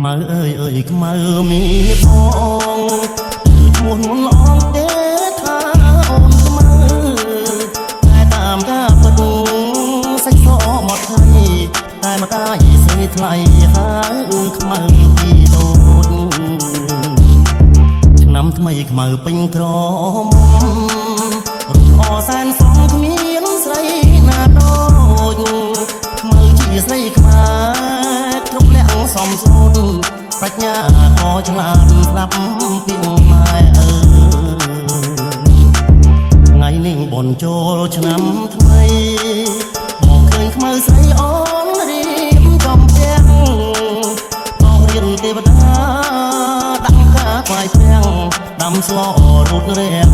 មើអើយអើយខ្មៅមានបងឈ្មោះនួនល្អទេថាអូនខ្មៅតែតាមការពិតសាច់សមកថ្លៃតែមកកាយស្រីថ្លៃហើយខ្មៅពីដូនឆ្នាំថ្មីខ្មៅពេញក្រមរូបអសែនសំគ្មានស្រីណាដូចខ្មៅជាស្រីខ្មែរគ្រប់លក្ខសំសូនប្រាជ្ញាក៏ឆ្លាតស្ដាប់ពីម៉ែអើថ្ងៃនេះបនចូលឆ្នាំថ្មីបងឃើញខ្មៅស្រីអូនរៀបចំផ្ទះបងរៀនទេវតាដាក់ការខ្វាយព្រាំងដាំស្លរូតរាំង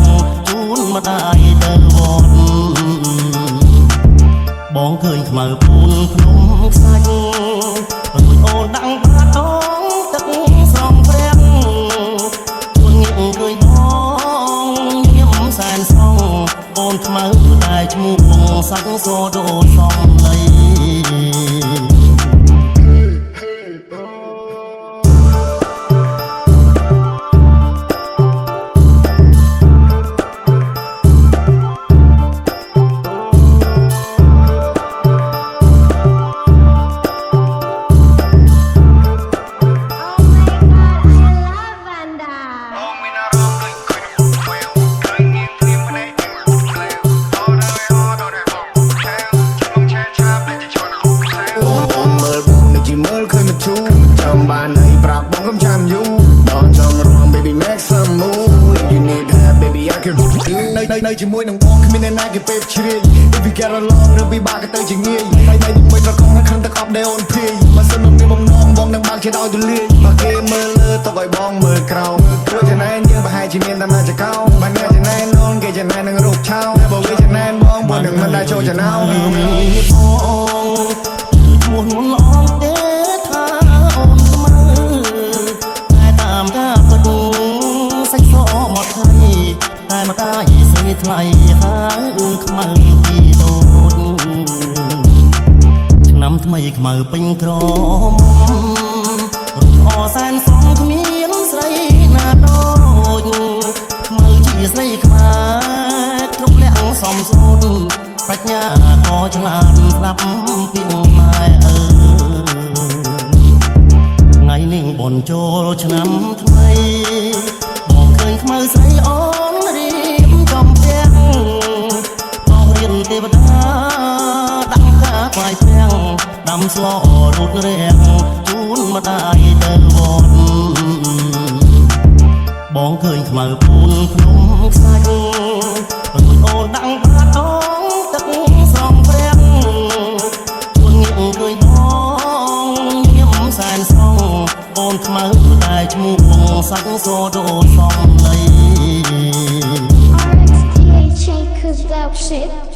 ជូនម្ដាយទៅវត្តបងឃើញខ្មៅពូនភ្នំខ្សាច់រួចអូនដាក់បាតងទឹកស្រង់ព្រាំងជួនងាកឃើញបងញៀមសែនស្រង់អូនខ្មៅតែឈ្មោះសាច់សូដូសំឡីបានឲ្យប្រាប់បងកុំចាំយូរដល់ចង់រួម baby make some move you need that baby I can do នៅជាមួយនឹងបងគ្មានអ្នកណាគេពេបជ្រាយ if we get along ឬពិបាកក៏ទៅជាងាយហើយមួយប្រកងខំទឹកអប់ដែលអូនភ័យបើសិនមានបំណងបងនឹងបើកចិត្តឲ្យទូលាយបើគេមើលលើទុកឲ្យបងមើលក្រោមព្រោះចំណែនយើងប្រហែលជាមានតែមកចកោបានអ្នកចំណែនអូនគេចំណែននឹងរូបឆោតែបើវាចំណែនបងនឹងមិនដែរចូលចំណោមបងឈ្មោះនួនល្អទេថាអូនខ្មៅតែតាមការពិតសាច់សមកថ្លៃតែមកកាយស្រីថ្លៃហើយខ្មៅពីដូនឆ្នាំថ្មីខ្មៅពេញក្រមរូបអសែនសំគ្មានស្រីណាដូចខ្មៅជាស្រីខ្មែរគ្រប់លក្ខសំសូនប្រាជ្ញាក៏ឆ្លាតស្ដាប់ពីម៉ែអើថ្ងៃនេះបនចូលឆ្នាំថ្មីបងឃើញខ្មៅស្រីអូនរៀបចំផ្ទះបងរៀនទេវតាដាក់ការខ្វាយព្រាំងដាំស្លរូតរាំងជូនម្ដាយទៅវត្តបងឃើញខ្មៅពូនភ្នំខ្សាច់រួចអូនដាក់បាតងទឹកស្រង់ព្រាំងជួនងាកឃើញបងញៀមសែនស្រង់អូនខ្មៅតែឈ្មោះសាច់សូដូសំឡី RXTH 'cause that shit